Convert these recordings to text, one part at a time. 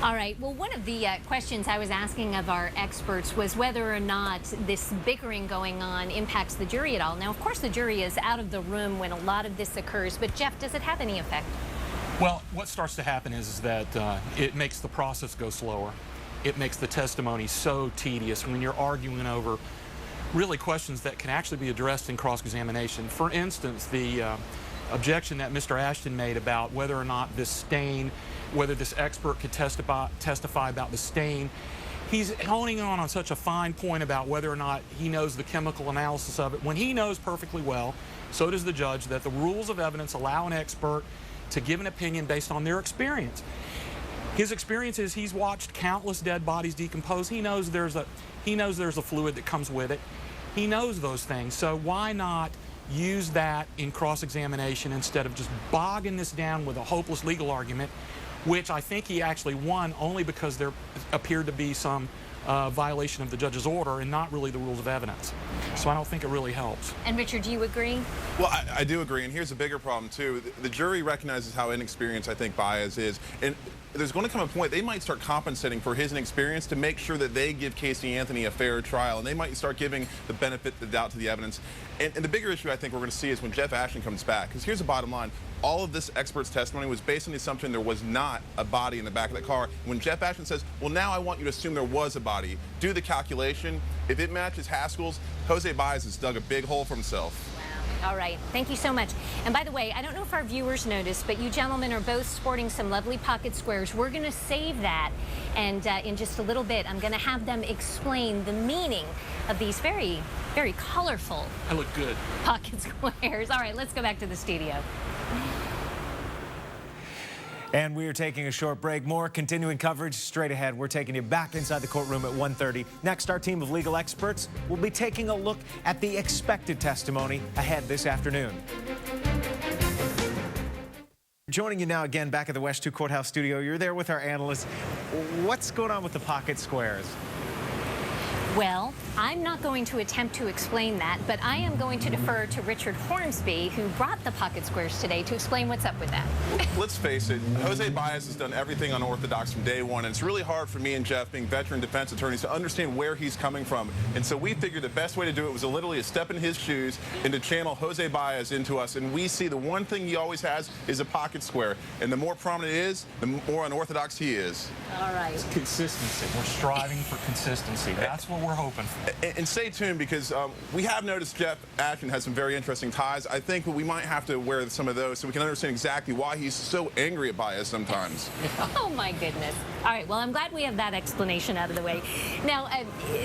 All right. Well, one of the questions I was asking of our experts was whether or not this bickering going on impacts the jury at all. Now, of course, the jury is out of the room when a lot of this occurs. But, Jeff, does it have any effect? Well, what starts to happen is that it makes the process go slower. It makes the testimony so tedious when you're arguing over really questions that can actually be addressed in cross-examination. For instance, the objection that Mr. Ashton made about whether or not this stain, whether this expert could testify about the stain. He's honing on such a fine point about whether or not he knows the chemical analysis of it, when he knows perfectly well, so does the judge, that the rules of evidence allow an expert to give an opinion based on their experience. His experience is he's watched countless dead bodies decompose. He knows there's a fluid that comes with it. He knows those things. So why not use that in cross-examination instead of just bogging this down with a hopeless legal argument, which I think he actually won only because there appeared to be some violation of the judge's order and not really the rules of evidence. So I don't think it really helps. And Richard, do you agree? Well, I do agree, and here's a bigger problem too. The jury recognizes how inexperienced I think Baez is, and there's going to come a point they might start compensating for his inexperience to make sure that they give Casey Anthony a fair trial, and they might start giving the benefit of the doubt to the evidence. And the bigger issue I think we're going to see is when Jeff Ashton comes back, because here's the bottom line. All of this expert's testimony was based on the assumption there was not a body in the back of the car. When Jeff Ashton says, well, now I want you to assume there was a body, do the calculation. If it matches Haskell's, Jose Baez has dug a big hole for himself. All right. Thank you so much. And by the way, I don't know if our viewers noticed, but you gentlemen are both sporting some lovely pocket squares. We're going to save that. And in just a little bit, I'm going to have them explain the meaning of these very, very colorful I look good. Pocket squares. All right, let's go back to the studio. And we are taking a short break. More continuing coverage straight ahead. We're taking you back inside the courtroom at 1:30. Next, our team of legal experts will be taking a look at the expected testimony ahead this afternoon. Joining you now again back at the West 2 Courthouse studio. You're there with our analysts. What's going on with the pocket squares? Well, I'm not going to attempt to explain that, but I am going to defer to Richard Hornsby, who brought the pocket squares today, to explain what's up with that. Let's face it, Jose Baez has done everything unorthodox from day one, and it's really hard for me and Jeff, being veteran defense attorneys, to understand where he's coming from. And so we figured the best way to do it was literally a step in his shoes and to channel Jose Baez into us. And we see the one thing he always has is a pocket square. And the more prominent it is, the more unorthodox he is. All right. It's consistency. We're striving for consistency. That's what we're hoping for. And stay tuned, because we have noticed Jeff Ashton has some very interesting ties. I think we might have to wear some of those so we can understand exactly why he's so angry at Baez sometimes. Oh, my goodness. All right, well, I'm glad we have that explanation out of the way. Now,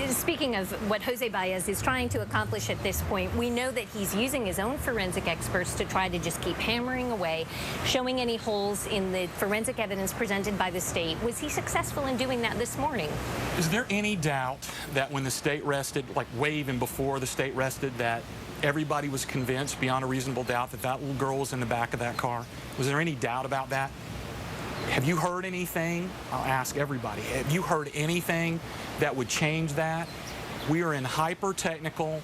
speaking of what Jose Baez is trying to accomplish at this point, we know that he's using his own forensic experts to try to just keep hammering away, showing any holes in the forensic evidence presented by the state. Was he successful in doing that this morning? Is there any doubt that when the state rested, like way even before the state rested, that everybody was convinced beyond a reasonable doubt that that little girl was in the back of that car? Was there any doubt about that? Have you heard anything? I'll ask everybody. Have you heard anything that would change that? We are in hyper-technical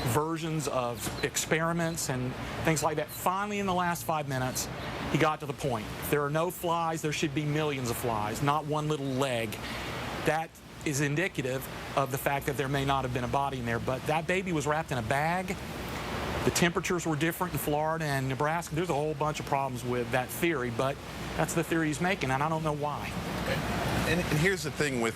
versions of experiments and things like that. Finally, in the last 5 minutes, he got to the point. If there are no flies, there should be millions of flies, not one little leg. That is indicative of the fact that there may not have been a body in there, but that baby was wrapped in a bag. The temperatures were different in Florida and Nebraska. There's a whole bunch of problems with that theory, but that's the theory he's making, and I don't know why. And here's the thing with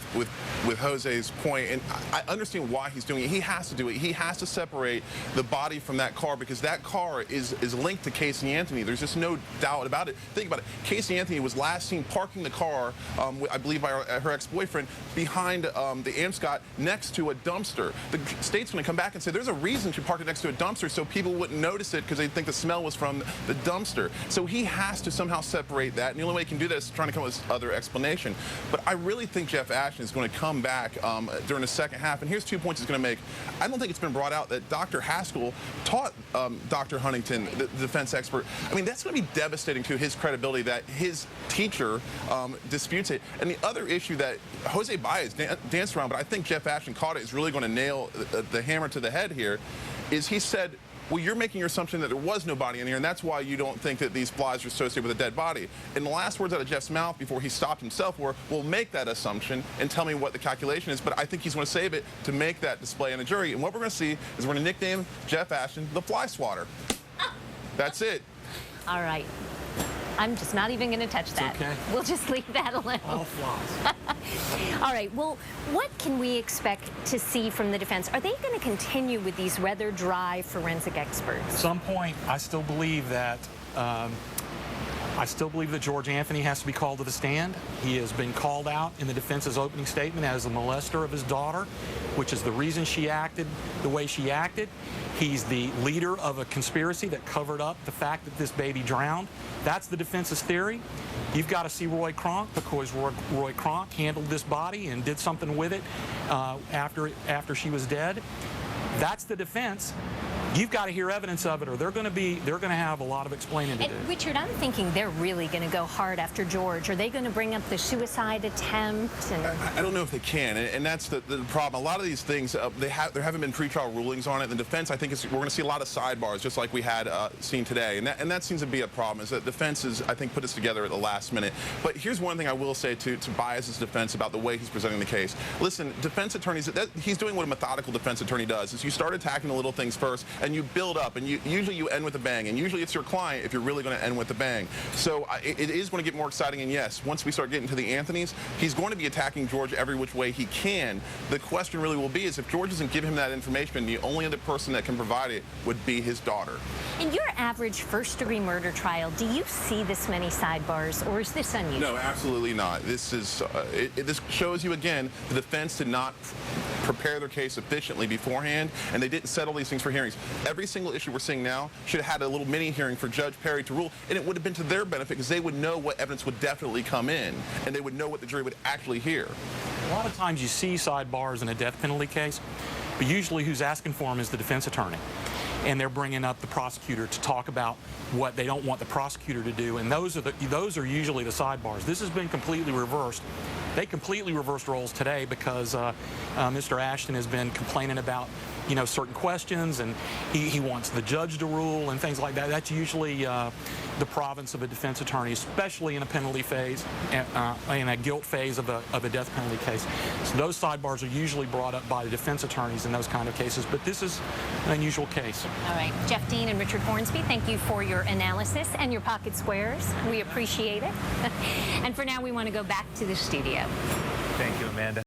Jose's point, and I understand why he's doing it. He has to do it. He has to separate the body from that car, because that car is linked to Casey Anthony. There's just no doubt about it. Think about it. Casey Anthony was last seen parking the car, I believe by her ex-boyfriend, behind the Amscot next to a dumpster. The state's going to come back and say there's a reason she parked it next to a dumpster, so people wouldn't notice it because they think the smell was from the dumpster. So he has to somehow separate that, and the only way he can do that is trying to come up with other explanation. But I really think Jeff Ashton is going to come back during the second half, and here's 2 points he's going to make. I don't think it's been brought out that Dr. Haskell taught Dr. Huntington, the defense expert. I mean, that's going to be devastating to his credibility that his teacher disputes it. And the other issue that Jose Baez danced around, but I think Jeff Ashton caught it, is really going to nail the hammer to the head here, is he said well, you're making your assumption that there was no body in here, and that's why you don't think that these flies are associated with a dead body. And the last words out of Jeff's mouth before he stopped himself were, well, make that assumption and tell me what the calculation is. But I think he's going to save it to make that display in a jury. And what we're going to see is we're going to nickname Jeff Ashton the fly swatter. That's it. All right. I'm just not even going to touch that. Okay. We'll just leave that alone. All flies. All right. Well, what can we expect to see from the defense? Are they going to continue with these rather dry forensic experts? At some point, I still believe that George Anthony has to be called to the stand. He has been called out in the defense's opening statement as a molester of his daughter, which is the reason she acted the way she acted. He's the leader of a conspiracy that covered up the fact that this baby drowned. That's the defense's theory. You've got to see Roy Kronk, because Roy Kronk handled this body and did something with it after she was dead. That's the defense. You've got to hear evidence of it, or they're going to have a lot of explaining to do. And Richard, I'm thinking they're really going to go hard after George. Are they going to bring up the suicide attempt? And I don't know if they can, and that's the problem. A lot of these things, there haven't been pretrial rulings on it. The defense, I think, we're going to see a lot of sidebars, just like we had seen today, and that seems to be a problem. Is that defense is, I think, put this together at the last minute. But here's one thing I will say to Bias's defense about the way he's presenting the case. Listen, defense attorneys, he's doing what a methodical defense attorney does. Is you start attacking the little things first, and you build up, and usually you end with a bang, and usually it's your client if you're really going to end with a bang. So it is going to get more exciting, and yes, once we start getting to the Anthonys, he's going to be attacking George every which way he can. The question really will be is if George doesn't give him that information, the only other person that can provide it would be his daughter. in your average first-degree murder trial, do you see this many sidebars, or is this unusual? No, absolutely not. This is this shows you again the defense did not prepare their case sufficiently beforehand, and they didn't settle these things for hearings. Every single issue we're seeing now should have had a little mini hearing for Judge Perry to rule, and it would have been to their benefit because they would know what evidence would definitely come in, and they would know what the jury would actually hear. A lot of times you see sidebars in a death penalty case, but usually who's asking for them is the defense attorney. And they're bringing up the prosecutor to talk about what they don't want the prosecutor to do, and those are usually the sidebars. This has been completely reversed. They completely reversed roles today because Mr. Ashton has been complaining about, certain questions, and he wants the judge to rule and things like that. That's usually the province of a defense attorney, especially in a penalty phase, in a guilt phase of a death penalty case. So those sidebars are usually brought up by the defense attorneys in those kind of cases, but this is an unusual case. All right. Jeff Dean and Richard Hornsby, thank you for your analysis and your pocket squares. We appreciate it. And for now, we want to go back to the studio. Thank you, Amanda.